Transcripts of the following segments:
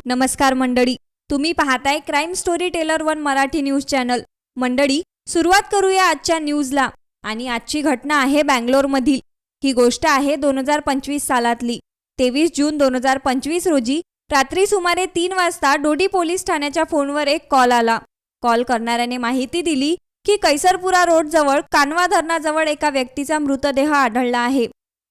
नमस्कार मंडळी, तुम्ही पाहताय क्राईम स्टोरी टेलर वन मराठी न्यूज चॅनल। मंडळी, सुरुवात करूया आजच्या न्यूजला। आणि आजची घटना आहे बँगलोरमधील। ही गोष्ट आहे 2025 सालातली। 23 जून 2025 रोजी रात्री सुमारे 3 वाजता डोडी पोलीस ठाण्याच्या फोनवर एक कॉल आला। कॉल करणाऱ्याने माहिती दिली की कैसरपुरा रोड जवळ कानवा धरणाजवळ एका व्यक्तीचा मृतदेह आढळला आहे।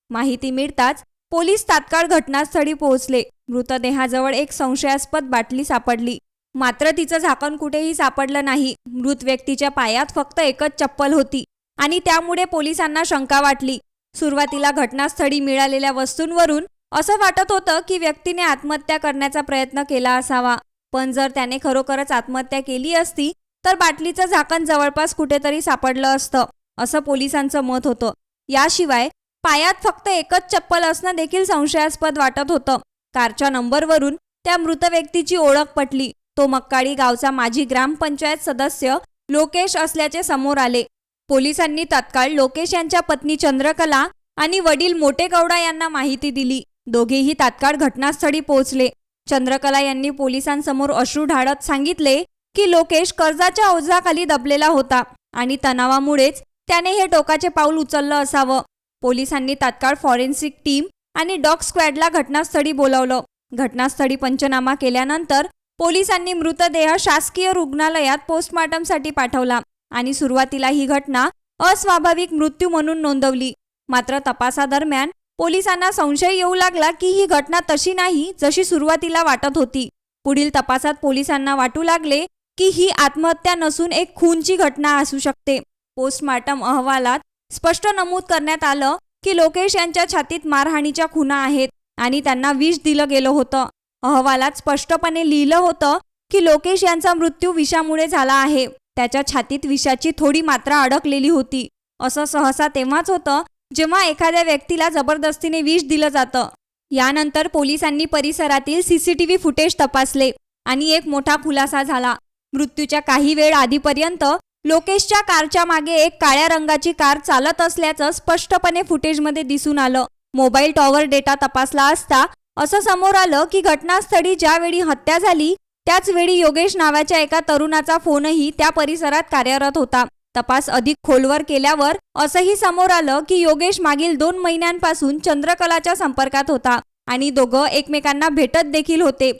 माहिती मिळताच पोलीस तात्काळ घटनास्थळी पोहोचले। मृतदेहाजवळ एक संशयास्पद बाटली सापडली, मात्र तिचं झाकण कुठेही सापडलं नाही। मृत व्यक्तीच्या पायात फक्त एकच चप्पल होती आणि त्यामुळे पोलिसांना शंका वाटली। सुरुवातीला घटनास्थळी मिळालेल्या वस्तूंवरून असं वाटत होतं की व्यक्तीने आत्महत्या करण्याचा प्रयत्न केला असावा, पण जर त्याने खरोखरच आत्महत्या केली असती तर बाटलीचं झाकण जवळपास कुठेतरी सापडलं असतं, असं पोलिसांचं मत होतं। याशिवाय पायात फक्त एकच चप्पल असणं देखील संशयास्पद वाटत होतं। कारच्या नंबरवरून त्या मृत व्यक्तीची ओळख पटली। तो मक्काळी गावचा माजी ग्रामपंचायत सदस्य लोकेश असल्याचे समोर आले। पोलिसांनी तात्काळ लोकेश यांच्या पत्नी चंद्रकला आणि वडील मोठे गौडा यांना माहिती दिली। दोघेही तात्काळ घटनास्थळी पोहोचले। चंद्रकला यांनी पोलिसांसमोर अश्रू ढाळत सांगितले की लोकेश कर्जाच्या ओझ्याखाली दबलेला होता आणि तणावामुळेच त्याने हे टोकाचे पाऊल उचललं असावं। पोलिसांनी तात्काळ फॉरेन्सिक टीम आणि डॉग स्क्वॅडला घटनास्थळी बोलावलं। घटनास्थळी पंचनामा केल्यानंतर पोलिसांनी मृतदेह शासकीय रुग्णालयात पोस्टमॉर्टमसाठी पाठवला आणि सुरुवातीला ही घटना अस्वाभाविक मृत्यू म्हणून नोंदवली। मात्र तपासादरम्यान पोलिसांना संशय येऊ लागला की ही घटना तशी नाही जशी सुरुवातीला वाटत होती। पुढील तपासात पोलिसांना वाटू लागले की ही आत्महत्या नसून एक खूनची घटना असू शकते। पोस्टमॉर्टम अहवालात स्पष्ट नमूद करण्यात आलं की लोकेश यांच्या छातीत मारहाणीच्या खुणा आहेत आणि त्यांना विष दिलं गेलं होतं। अहवालात स्पष्टपणे लिहिलं होतं की लोकेश यांचा मृत्यू विषामुळे झाला आहे। त्याच्या छातीत विषाची थोडी मात्रा अडकलेली होती। असं सहसा तेव्हाच होतं जेव्हा एखाद्या व्यक्तीला जबरदस्तीने विष दिलं जातं। यानंतर पोलिसांनी परिसरातील सीसीटीव्ही फुटेज तपासले आणि एक मोठा खुलासा झाला। मृत्यूच्या काही वेळ आधीपर्यंत लोकेशच्या कारच्या मागे एक काळ्या रंगाची कार चालत असल्याचं स्पष्टपणे फुटेजमध्ये दिसून आलं। मोबाईल टॉवर डेटा तपासला असता असं समोर आलं की घटनास्थळी ज्यावेळी हत्या झाली त्याच वेळी योगेश नावाच्या एका तरुणाचा फोनही त्या परिसरात कार्यरत होता। तपास अधिक खोलवर केल्यावर असंही समोर आलं की योगेश मागील 2 महिन्यांपासून चंद्रकलाच्या संपर्कात होता आणि दोघं एकमेकांना भेटत देखील होते।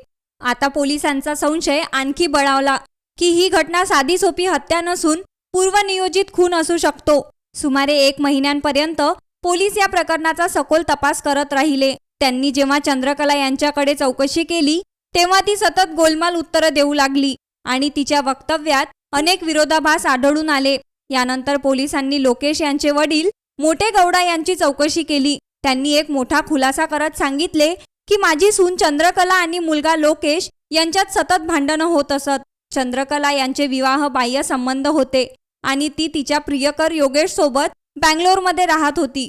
आता पोलिसांचा संशय आणखी बळावला की ही घटना साधी सोपी हत्या नसून पूर्वनियोजित खून असू शकतो। सुमारे 1 महिन्यांपर्यंत पोलीस या प्रकरणाचा सखोल तपास करत राहिले। त्यांनी जेव्हा चंद्रकला यांच्याकडे चौकशी केली तेव्हा ती सतत गोलमाल उत्तरं देऊ लागली आणि तिच्या वक्तव्यात अनेक विरोधाभास आढळून आले। यानंतर पोलिसांनी लोकेश यांचे वडील मोठे गौडा यांची चौकशी केली। त्यांनी एक मोठा खुलासा करत सांगितले की माझी सून चंद्रकला आणि मुलगा लोकेश यांच्यात सतत भांडणं होत असत। चंद्रकला यांचे विवाह बाह्य संबंध होते आणि ती तिच्या प्रियकर योगेश सोबत बँगलोरमध्ये राहत होती।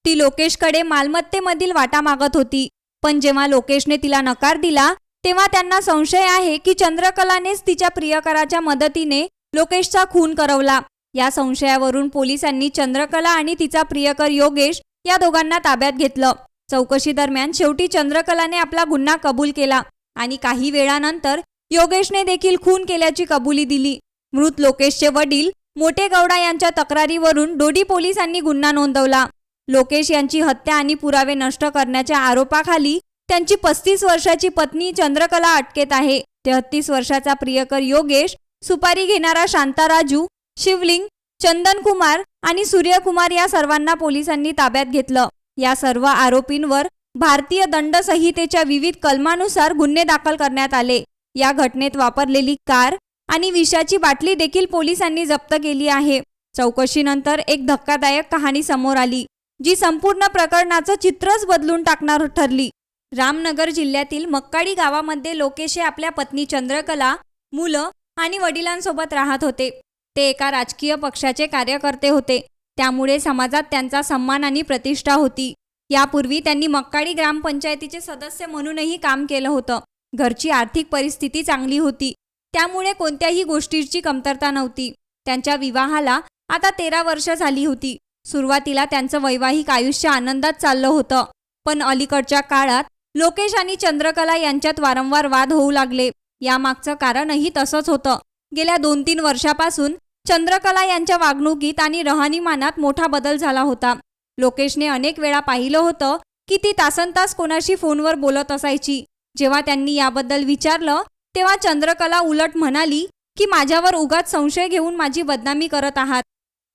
ती लोकेशकडे मालमत्तेमधील वाटा मागत होती, पण जेव्हा लोकेशने तिला नकार दिला तेव्हा त्यांना संशय आहे की चंद्रकलानेच तिच्या प्रियकराच्या मदतीने लोकेशचा खून करवला। या संशयावरून पोलिसांनी चंद्रकला आणि तिचा प्रियकर योगेश या दोघांना ताब्यात घेतलं। चौकशी दरम्यान शेवटी चंद्रकलाने आपला गुन्हा कबूल केला आणि काही वेळानंतर योगेशने देखील खून केल्याची कबुली दिली। मृत लोकेशचे वडील मोठे गौडा यांच्या तक्रारीवरून डोडी पोलिसांनी गुन्हा नोंदवला। लोकेश यांची हत्या आणि पुरावे नष्ट करण्याच्या आरोपाखाली त्यांची 35 वर्षाची पत्नी चंद्रकला अटकेत आहे। 33 वर्षाचा प्रियकर योगेश, सुपारी घेणारा शांताराजू, शिवलिंग, चंदनकुमार आणि सूर्यकुमार या सर्वांना पोलिसांनी ताब्यात घेतलं। या सर्व आरोपींवर भारतीय दंड संहितेच्या विविध कलमानुसार गुन्हे दाखल करण्यात आले। या घटनेत वापरलेली कार आणि विषाची बाटली देखील पोलिसांनी जप्त केली आहे। चौकशीनंतर एक धक्कादायक कहाणी समोर आली जी संपूर्ण प्रकरणाचं चित्रच बदलून टाकणार ठरली। रामनगर जिल्ह्यातील मक्काळी गावामध्ये लोकेश हे आपल्या पत्नी चंद्रकला, मुलं आणि वडिलांसोबत राहत होते। ते एका राजकीय पक्षाचे कार्यकर्ते होते, त्यामुळे समाजात त्यांचा सन्मान आणि प्रतिष्ठा होती। यापूर्वी त्यांनी मक्काळी ग्रामपंचायतीचे सदस्य म्हणूनही काम केलं होतं। घरची आर्थिक परिस्थिती चांगली होती, त्यामुळे कोणत्याही गोष्टीची कमतरता नव्हती। त्यांच्या विवाहाला आता 13 वर्ष झाली होती। सुरुवातीला त्यांचं वैवाहिक आयुष्य आनंदात चाललं होतं, पण अलीकडच्या काळात लोकेश आणि चंद्रकला यांच्यात वारंवार वाद होऊ लागले. यामागचं कारणही तसंच होतं. गेल्या 2-3 वर्षापासून चंद्रकला यांच्या वागणुकीत आणि राहणीमानात मोठा बदल झाला होता. लोकेशने अनेक वेळा पाहिलं होतं की ती तासनतास कोणाशी फोनवर बोलत असायची. जेव्हा त्यांनी याबद्दल विचारलं तेव्हा चंद्रकला उलट म्हणाली की माझ्यावर उगाच संशय घेऊन माझी बदनामी करत आहात.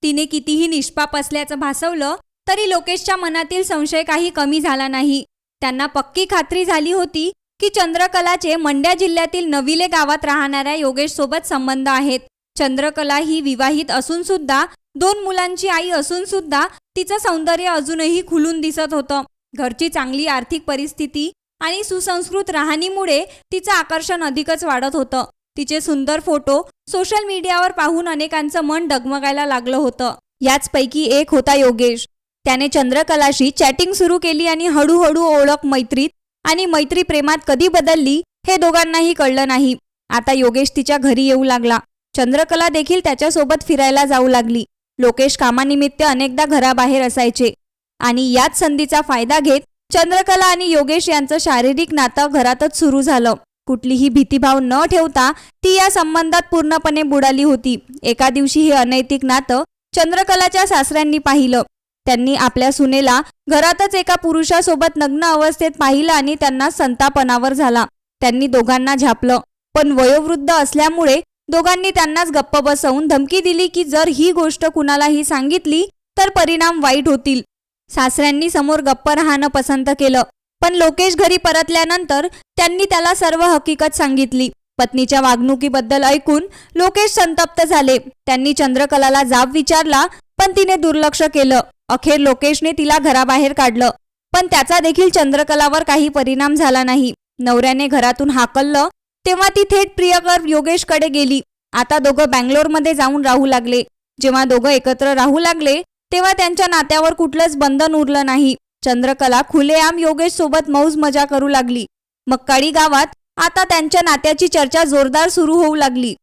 तिने कितीही निष्पाप असल्याचं भासवलं तरी लोकेशच्या मनातील संशय काही कमी झाला नाही. त्यांना पक्की खात्री झाली होती की चंद्रकलाचे मंड्या जिल्ह्यातील नविले गावात राहणाऱ्या योगेश सोबत संबंध आहेत. चंद्रकला ही विवाहित असून सुद्धा 2 मुलांची आई असून सुद्धा तिचं सौंदर्य अजूनही खुलून दिसत होतं. घरची चांगली आर्थिक परिस्थिती आणि सुसंस्कृत राहणीमुळे तिचं आकर्षण अधिकच वाढत होतं. तिचे सुंदर फोटो सोशल मीडियावर पाहून अनेकांचं मन डगमगायला लागलं होतं. याचपैकी एक होता योगेश. त्याने चंद्रकलाशी चॅटिंग सुरू केली आणि हळूहळू ओळख मैत्रीत आणि मैत्री प्रेमात कधी बदलली हे दोघांनाही कळलं नाही. आता योगेश तिच्या घरी येऊ लागला. चंद्रकला देखील त्याच्यासोबत फिरायला जाऊ लागली. लोकेश कामानिमित्त अनेकदा घराबाहेर असायचे आणि याच संधीचा फायदा घेत चंद्रकला आणि योगेश यांचं शारीरिक नातं घरातच सुरू झालं. कुठलीही भीतीभाव न ठेवता ती या संबंधात पूर्णपणे बुडाली होती. एका दिवशी हे अनैतिक नातं चंद्रकलाच्या सासऱ्यांनी पाहिलं. त्यांनी आपल्या सुनेला घरातच एका पुरुषासोबत नग्न अवस्थेत पाहिलं आणि त्यांना संताप अनावर झाला. त्यांनी दोघांना झापलं, पण वयोवृद्ध असल्यामुळे दोघांनी त्यांनाच गप्प बसवून धमकी दिली की जर ही गोष्ट कुणालाही सांगितली तर परिणाम वाईट होतील. सासऱ्यांनी समोर गप्प राहणं पसंत केलं, पण लोकेश घरी परतल्यानंतर त्यांनी त्याला सर्व हकीकत सांगितली. पत्नीच्या वागणुकीबद्दल ऐकून लोकेश संतप्त झाले. त्यांनी चंद्रकलाला जाब विचारला, पण तिने दुर्लक्ष केलं. अखेर लोकेशने तिला घराबाहेर काढलं, पण त्याचा देखील चंद्रकलावर काही परिणाम झाला नाही. नवऱ्याने घरातून हाकललं तेव्हा ती थेट प्रियकर योगेशकडे गेली. आता दोघं बँगलोरमध्ये जाऊन राहू लागले. जेव्हा दोघं एकत्र राहू लागले तेव्हा त्यांच्या नात्यावर कुठलंच बंधन उरलं नाही. चंद्रकला खुलेआम योगेश सोबत मौज मजा करू लागली. मक्काडी गावात आता त्यांच्या नात्याची चर्चा जोरदार सुरू होऊ लागली.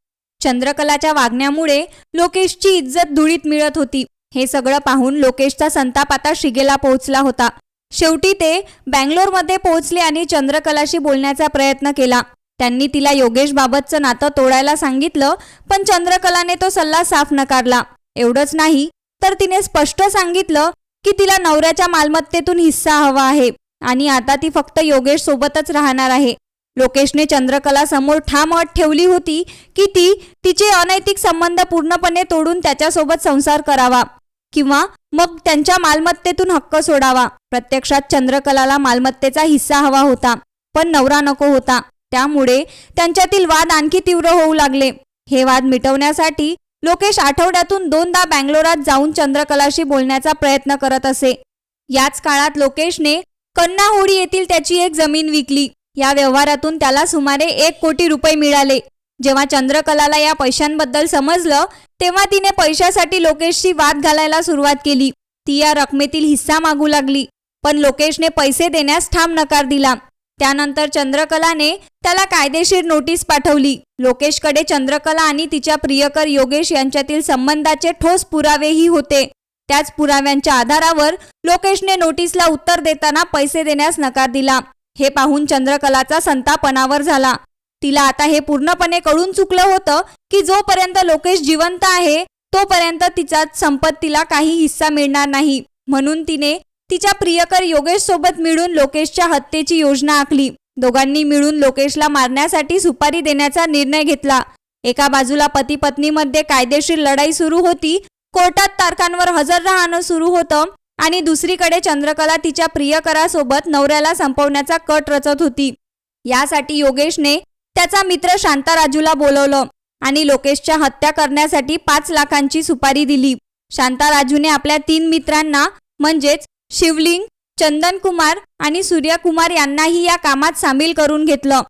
चंद्रकलाच्या वागण्यामुळे लोकेशची इज्जत धुळीत मिळत होती. हे सगळं पाहून लोकेशचा संताप आता शिगेला पोहोचला होता. शेवटी ते बँगलोरमध्ये पोहोचले आणि चंद्रकलाशी बोलण्याचा प्रयत्न केला. त्यांनी तिला योगेशबाबतचं नातं तोडायला सांगितलं, पण चंद्रकलाने तो सल्ला साफ नकारला. एवढंच नाही तर तिने स्पष्ट सांगितलं की तिला नवऱ्याच्या मालमत्तेतून हिस्सा हवा आहे आणि आता ती फक्त योगेश सोबतच राहणार आहे. लोकेशने चंद्रकला समोर ठाम अट ठेवली होती की ती तिचे अनैतिक संबंध पूर्णपणे तोडून त्याच्यासोबत संसार करावा किंवा मग त्यांच्या मालमत्तेतून हक्क सोडावा. प्रत्यक्षात चंद्रकलाला मालमत्तेचा हिस्सा हवा होता, पण नवरा नको होता. त्यामुळे त्यांच्यातील वाद आणखी तीव्र होऊ लागले. हे वाद मिटवण्यासाठी लोकेश आठवड्यातून 2दा बँगलोरात जाऊन चंद्रकलाशी बोलण्याचा प्रयत्न करत असे. याच काळात लोकेशने कन्नाहोडी येथील त्याची एक जमीन विकली. या व्यवहारातून त्याला सुमारे 1 कोटी रुपये मिळाले. जेव्हा चंद्रकलाला या पैशांबद्दल समजलं तेव्हा तिने पैशासाठी लोकेशशी वाद घालायला सुरुवात केली. ती या रकमेतील हिस्सा मागू लागली, पण लोकेशने पैसे देण्यास ठाम नकार दिला. त्यानंतर चंद्रकलाने त्याला कायदेशीर नोटीस पाठवली. लोकेशकडे चंद्रकला आणि तिच्या प्रियकर योगेश यांच्यातील संबंधाचे ठोस पुरावेही होते. त्याच पुराव्यांच्या आधारावर लोकेशने नोटीसला उत्तर देताना पैसे देण्यास नकार दिला. हे पाहून चंद्रकलाचा संताप अनावर झाला. तिला आता हे पूर्णपणे कळून चुकलं होतं की जोपर्यंत लोकेश जिवंत आहे तोपर्यंत तिच्या संपत्तीला काही हिस्सा मिळणार नाही. म्हणून तिने तिच्या प्रियकर योगेश सोबत मिळून लोकेशच्या हत्येची योजना आखली. दोघांनी मिळून लोकेशला मारण्यासाठी सुपारी देण्याचा निर्णय घेतला. एका बाजूला पती पत्नीमध्ये कायदेशीर लढाई सुरू होती, कोर्टात तारखांवर हजर राहणं सुरू होतं आणि दुसरीकडे चंद्रकला तिच्या प्रियकरासोबत नवऱ्याला संपवण्याचा कट रचत होती. यासाठी योगेशने त्याचा मित्र शांताराजूला बोलवलं आणि लोकेशच्या हत्या करण्यासाठी 5 लाखांची सुपारी दिली. शांताराजूने आपल्या 3 मित्रांना म्हणजेच शिवलिंग, चंदनकुमार आणि सूर्यकुमार यांनाही या कामात सामील करून घेतलं.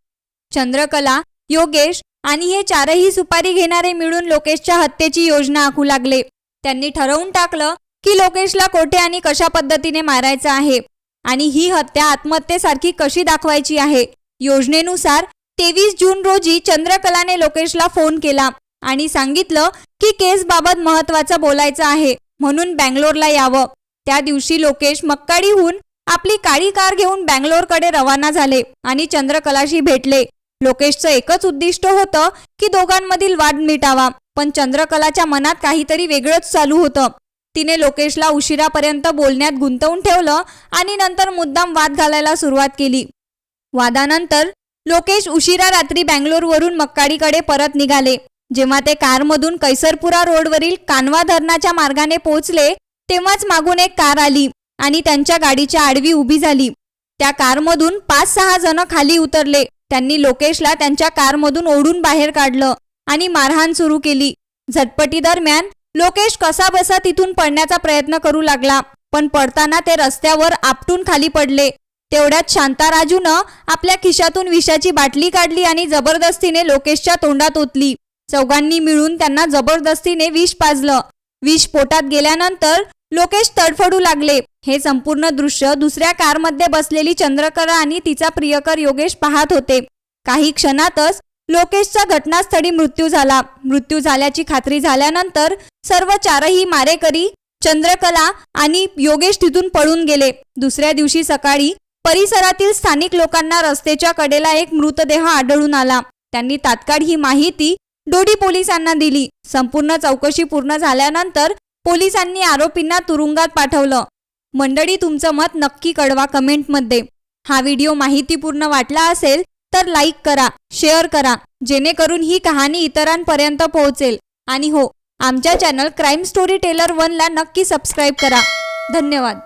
चंद्रकला, योगेश आणि हे 4ही सुपारी घेणारे मिळून लोकेशच्या हत्येची योजना आखू लागले. त्यांनी ठरवून टाकलं की लोकेशला कोठे आणि कशा पद्धतीने मारायचं आहे आणि ही हत्या आत्महत्येसारखी कशी दाखवायची आहे. योजनेनुसार 23 जून रोजी चंद्रकलाने लोकेशला फोन केला आणि सांगितलं की केसबाबत महत्त्वाचं बोलायचं आहे म्हणून बँगलोरला यावं. त्या दिवशी लोकेश मक्काडीहून आपली काळी कार घेऊन बँगलोरकडे रवाना झाले आणि चंद्रकलाशी भेटले. लोकेशचं एकच उद्दिष्ट होतं की दोघांमधील वाद मिटावा, पण चंद्रकलाच्या मनात काहीतरी वेगळंच चालू होतं. तिने लोकेशला उशिरापर्यंत बोलण्यात गुंतवून ठेवलं आणि नंतर मुद्दाम वाद घालायला सुरुवात केली. वादानंतर लोकेश उशिरा रात्री बँगलोरवरून मक्काडीकडे परत निघाले. जेव्हा ते कारमधून कैसरपुरा रोडवरील कानवा धरणाच्या मार्गाने पोहोचले तेव्हाच मागून एक कार आली आणि त्यांच्या गाडीच्या आडवी उभी झाली. त्या कारमधून 5-6 जण खाली उतरले. त्यांनी लोकेशला त्यांच्या कारमधून ओढून बाहेर काढलं आणि मारहाण सुरू केली. झटपटीदरम्यान लोकेश कसाबसा तिथून पडण्याचा प्रयत्न करू लागला, पण पडताना ते रस्त्यावर आपटून खाली पडले. तेवढ्यात शांताराजूनं आपल्या खिशातून विषाची बाटली काढली आणि जबरदस्तीने लोकेशच्या तोंडात ओतली. चौघांनी मिळून त्यांना जबरदस्तीने विष पाजलं. विष पोटात गेल्यानंतर लोकेश तडफडू लागले. हे संपूर्ण दृश्य दुसऱ्या कारमध्ये बसलेली चंद्रकला आणि तिचा प्रियकर योगेश पाहत होते. काही क्षणातच लोकेशचा घटनास्थळी मृत्यू झाला. मृत्यू झाल्याची खात्री झाल्यानंतर सर्व चारही मारेकरी चंद्रकला आणि योगेश तिथून पळून गेले. दुसऱ्या दिवशी सकाळी परिसरातील स्थानिक लोकांना रस्त्याच्या कडेला एक मृतदेह आढळून आला. त्यांनी तात्काळ ही माहिती डोडी पोलिसांना दिली. संपूर्ण चौकशी पूर्ण झाल्यानंतर पोलिसांनी आरोपींना तुरुंगात पाठवलं. मंडळी, तुमचं मत नक्की कळवा कमेंटमध्ये. हा व्हिडिओ माहितीपूर्ण वाटला असेल तर लाईक करा, शेअर करा, जेणेकरून ही कहाणी इतरांपर्यंत पोहोचेल. आणि हो, आमच्या चॅनल क्राईम स्टोरी टेलर 1 ला नक्की सबस्क्राईब करा. धन्यवाद.